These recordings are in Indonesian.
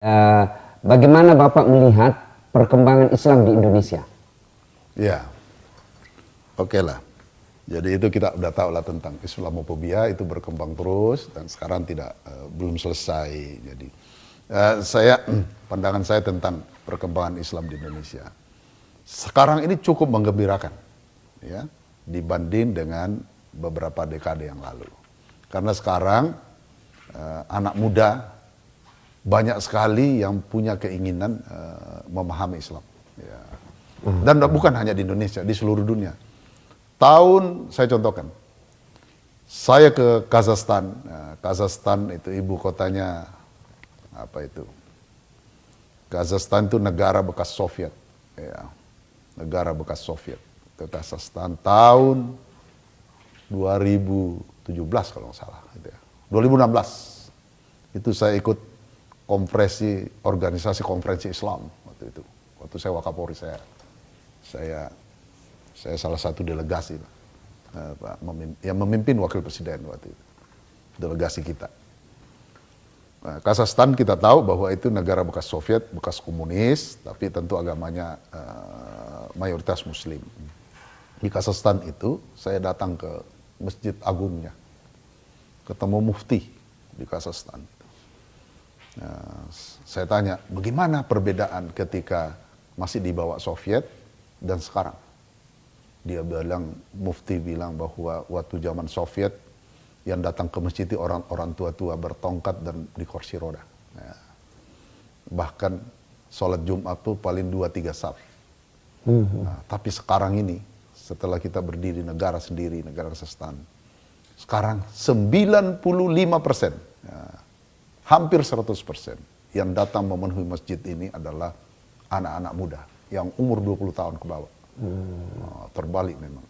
Eh, Bagaimana Bapak melihat perkembangan Islam di Indonesia? Ya, oke lah. Jadi itu kita udah tahu lah tentang Islamophobia, itu berkembang terus dan sekarang belum selesai. Jadi pandangan saya tentang perkembangan Islam di Indonesia sekarang ini cukup menggembirakan, ya, dibanding dengan beberapa dekade yang lalu. Karena sekarang anak muda banyak sekali yang punya keinginan memahami Islam, ya. Dan bukan hanya di Indonesia, di seluruh dunia. Saya contohkan, saya ke Kazakhstan. Kazakhstan itu ibu kotanya apa itu? Kazakhstan itu negara bekas Soviet, ya, negara bekas Soviet. Ke Kazakhstan tahun 2017 kalau nggak salah, gitu ya. 2016 itu saya ikut organisasi konferensi Islam waktu itu. Waktu saya Wakapolri, saya salah satu delegasi lah, yang memimpin wakil presiden waktu itu, delegasi kita. Kazakhstan kita tahu bahwa itu negara bekas Soviet, bekas komunis, tapi tentu agamanya mayoritas Muslim. Di Kazakhstan itu saya datang ke Masjid Agungnya, ketemu mufti di Kazakhstan. Saya tanya, bagaimana perbedaan ketika masih di bawah Soviet dan sekarang? Mufti bilang bahwa waktu zaman Soviet yang datang ke masjid itu orang tua-tua bertongkat dan di kursi roda. Ya. Bahkan sholat Jumat tuh paling 2-3 saf. Tapi sekarang ini, setelah kita berdiri negara sendiri, negara Kazakhstan, sekarang 95%, ya, hampir 100% yang datang memenuhi masjid ini adalah anak-anak muda yang umur 20 tahun ke bawah. Terbalik memang.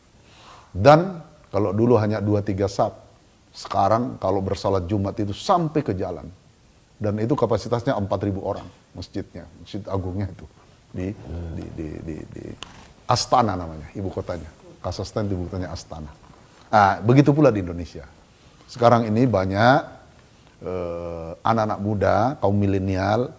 Dan kalau dulu hanya 2-3 saf, sekarang kalau bersalat Jumat itu sampai ke jalan. Dan itu kapasitasnya 4.000 orang masjidnya, Masjid Agungnya itu. Di Astana namanya, ibu kotanya. Kazakhstan ibu kotanya Astana. Begitu pula di Indonesia. Sekarang ini banyak anak-anak muda, kaum milenial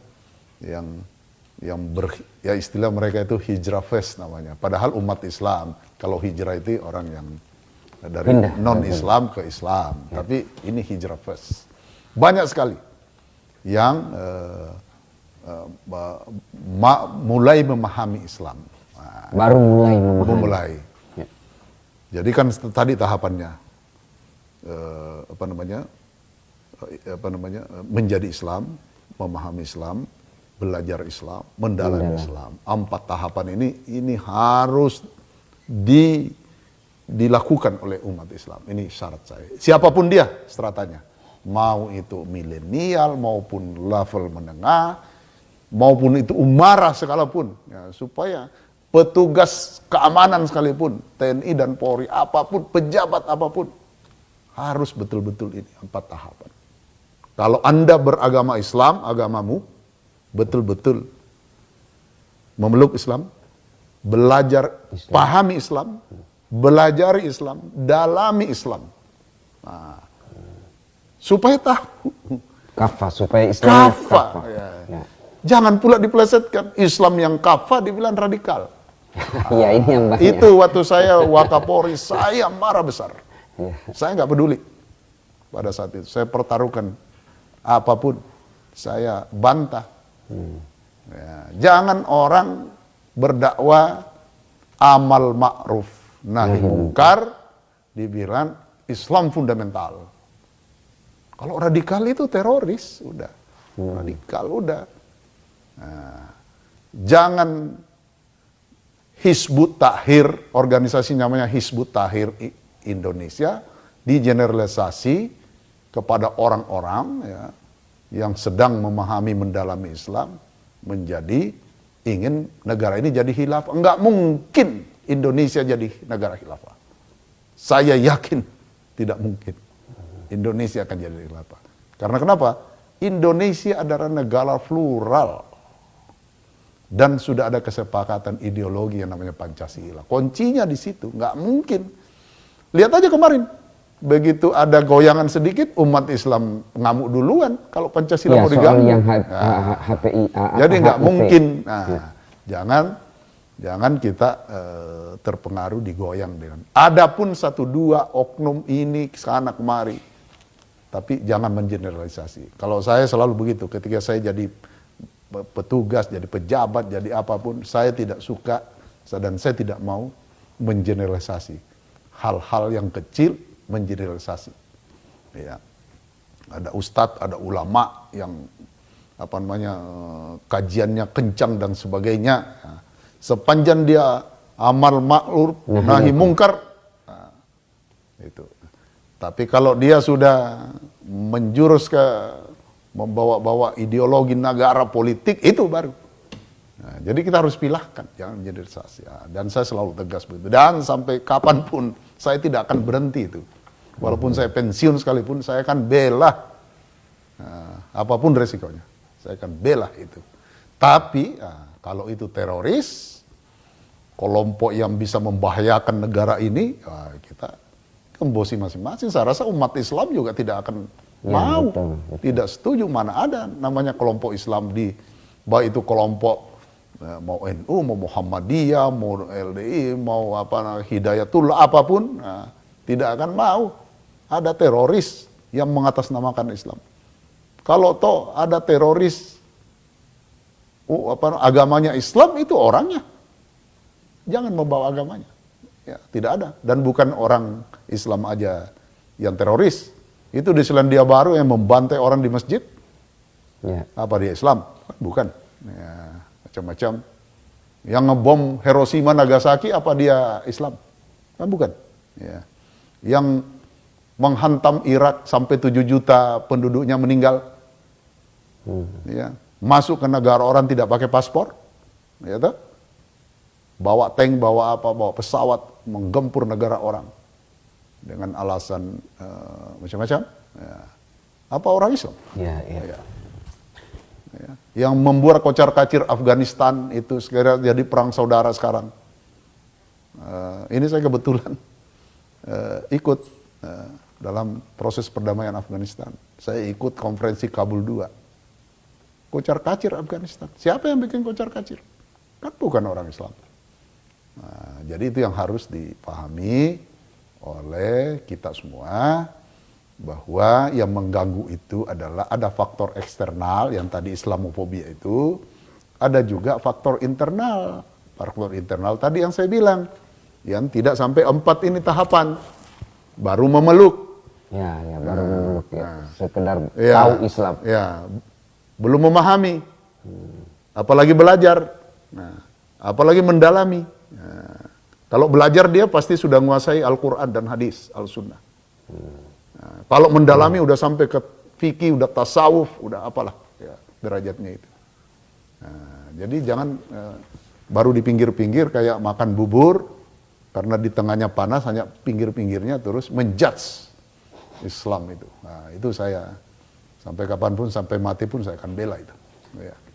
ya istilah mereka itu hijrah fest namanya. Padahal umat Islam, kalau hijrah itu orang yang dari non-Islam ke Islam. Ya. Tapi ini hijrah fest. Banyak sekali yang mulai memahami Islam. Baru mulai memahami. Ya. Jadi kan tadi tahapannya menjadi Islam, memahami Islam, belajar Islam, mendalami Islam. 4 tahapan ini harus dilakukan oleh umat Islam. Ini syarat saya. Siapapun dia stratanya, mau itu milenial maupun level menengah, maupun itu umara sekalipun, ya, supaya petugas keamanan sekalipun, TNI dan Polri, apapun, pejabat apapun, harus betul-betul ini 4 tahapan. Kalau Anda beragama Islam, agamamu betul-betul memeluk Islam, belajar, pahami Islam, belajari Islam, dalami Islam. Supaya tahu. Supaya Islam kafah. Ya. Ya. Jangan pula dipelesetkan. Islam yang kafah dibilang radikal. Ya, ini yang banyak. Itu waktu saya Wakapolri, saya marah besar. Ya. Saya nggak peduli pada saat itu. Saya pertaruhkan apapun, saya bantah. Ya, jangan orang berdakwah amal ma'ruf nahi mungkar dibilang Islam fundamental. Kalau radikal itu teroris, udah. Radikal udah. Jangan Hizbut Tahrir, organisasi namanya Hizbut Tahrir Indonesia, digeneralisasi kepada orang-orang, ya, yang sedang memahami, mendalami Islam, menjadi ingin negara ini jadi khilafah. Enggak mungkin Indonesia jadi negara khilafah. Saya yakin tidak mungkin Indonesia akan jadi khilafah. Karena kenapa? Indonesia adalah negara plural. Dan sudah ada kesepakatan ideologi yang namanya Pancasila. Kuncinya di situ, nggak mungkin. Lihat aja kemarin, begitu ada goyangan sedikit, umat Islam ngamuk duluan kalau Pancasila Ya, mau soal diganggu. yang Nah, HPI. jadi nggak HUT. mungkin. Nah, jangan kita terpengaruh digoyang dengan. Adapun satu dua oknum ini sana kemari, tapi jangan mengeneralisasi. Kalau saya selalu begitu, ketika saya jadi petugas, jadi pejabat, jadi apapun, saya tidak suka dan saya tidak mau mengeneralisasi. Hal-hal yang kecil mengeneralisasi. Ya. Ada ustadz, ada ulama yang kajiannya kencang dan sebagainya. Nah, sepanjang dia amal ma'ruf nahi mungkar, nah, itu. Tapi kalau dia sudah menjurus ke membawa-bawa ideologi negara politik, itu baru. Nah, jadi kita harus pilahkan, jangan generalisasi. Ya, dan saya selalu tegas begitu. Dan sampai kapanpun saya tidak akan berhenti itu. Walaupun saya pensiun sekalipun, saya akan bela apapun resikonya. Saya akan bela itu. Tapi kalau itu teroris, kelompok yang bisa membahayakan negara ini, kita kembosi masing-masing. Saya rasa umat Islam juga tidak akan mau, betul. Tidak setuju. Mana ada namanya kelompok Islam baik itu kelompok mau NU, mau Muhammadiyah, mau LDI, mau Hidayatullah, apapun, tidak akan mau ada teroris yang mengatasnamakan Islam. Kalau toh ada teroris agamanya Islam, itu orangnya, jangan membawa agamanya. Ya, tidak ada. Dan bukan orang Islam aja yang teroris. Itu di Selandia Baru yang membantai orang di masjid. Ya. Apa dia Islam? Bukan. Ya, macam-macam. Yang ngebom Hiroshima Nagasaki, apa dia Islam? Kan bukan. Ya. Yang menghantam Irak sampai 7 juta penduduknya meninggal. Ya. Masuk ke negara orang tidak pakai paspor. Ya, toh? Bawa tank, bawa apa, bawa pesawat, menggempur negara orang dengan alasan macam-macam. Ya. Apa orang Islam? Ya. Ya. Yang membuat kocar-kacir Afghanistan itu sekarang jadi perang saudara sekarang. Ini saya kebetulan ikut dalam proses perdamaian Afghanistan. Saya ikut konferensi Kabul II. Kocar-kacir Afghanistan. Siapa yang bikin kocar-kacir? Kan bukan orang Islam. Nah, jadi itu yang harus dipahami oleh kita semua, bahwa yang mengganggu itu adalah ada faktor eksternal yang tadi Islamofobia itu, ada juga faktor internal. Faktor internal tadi yang saya bilang, yang tidak sampai 4 ini tahapan, baru memeluk. Ya, baru memeluk ya. Sekedar tahu Islam. Ya, belum memahami, apalagi belajar, apalagi mendalami. Kalau belajar dia pasti sudah menguasai Al-Quran dan hadis, Al-Sunnah. Kalau mendalami udah sampai ke fikih, udah tasawuf, udah apalah ya, derajatnya itu. Jadi jangan baru di pinggir-pinggir kayak makan bubur, karena di tengahnya panas, hanya pinggir-pinggirnya terus menjudge Islam itu. Nah, itu saya sampai kapanpun, sampai mati pun saya akan bela itu.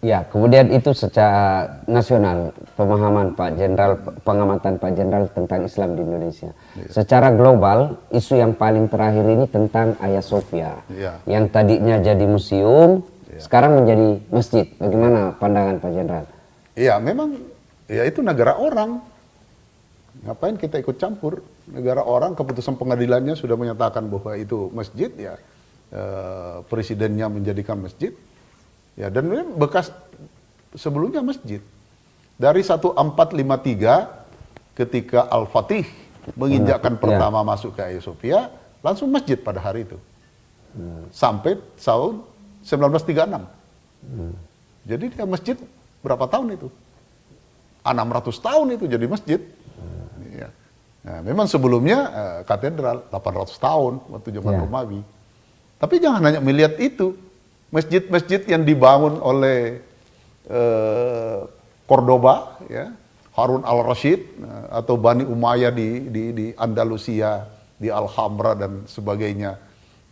Ya, kemudian itu secara nasional, pemahaman Pak Jenderal, pengamatan Pak Jenderal tentang Islam di Indonesia. Secara global, isu yang paling terakhir ini tentang Hagia Sophia, yang tadinya jadi museum, sekarang menjadi masjid. Bagaimana pandangan Pak Jenderal? Iya, memang ya itu negara orang. Ngapain kita ikut campur? Negara orang, keputusan pengadilannya sudah menyatakan bahwa itu masjid, ya presidennya menjadikan masjid. Ya, dan bekas sebelumnya masjid. Dari 1453 ketika Al-Fatih menginjakkan pertama masuk ke Hagia Sophia, langsung masjid pada hari itu. Sampai tahun 1936. Jadi dia masjid berapa tahun itu? 600 tahun itu jadi masjid. Ya. Nah, memang sebelumnya katedral 800 tahun waktu zaman Romawi. Tapi jangan hanya melihat itu. Masjid-masjid yang dibangun oleh Cordoba, ya, Harun al-Rashid, atau Bani Umayyah di Andalusia, di Alhambra dan sebagainya,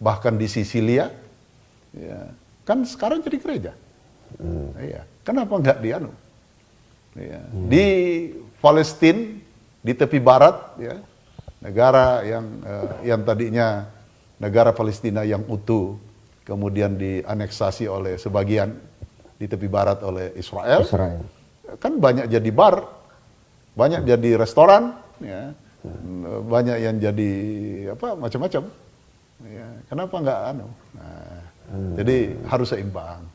bahkan di Sisilia, ya, kan sekarang jadi gereja. Ya, kenapa nggak di Ya. Di Palestina, di tepi barat, ya, negara yang tadinya negara Palestina yang utuh, kemudian dianeksasi oleh sebagian di tepi barat oleh Israel. Kan banyak jadi bar, banyak jadi restoran, ya, banyak yang jadi macam-macam. Ya, kenapa nggak Jadi harus seimbang.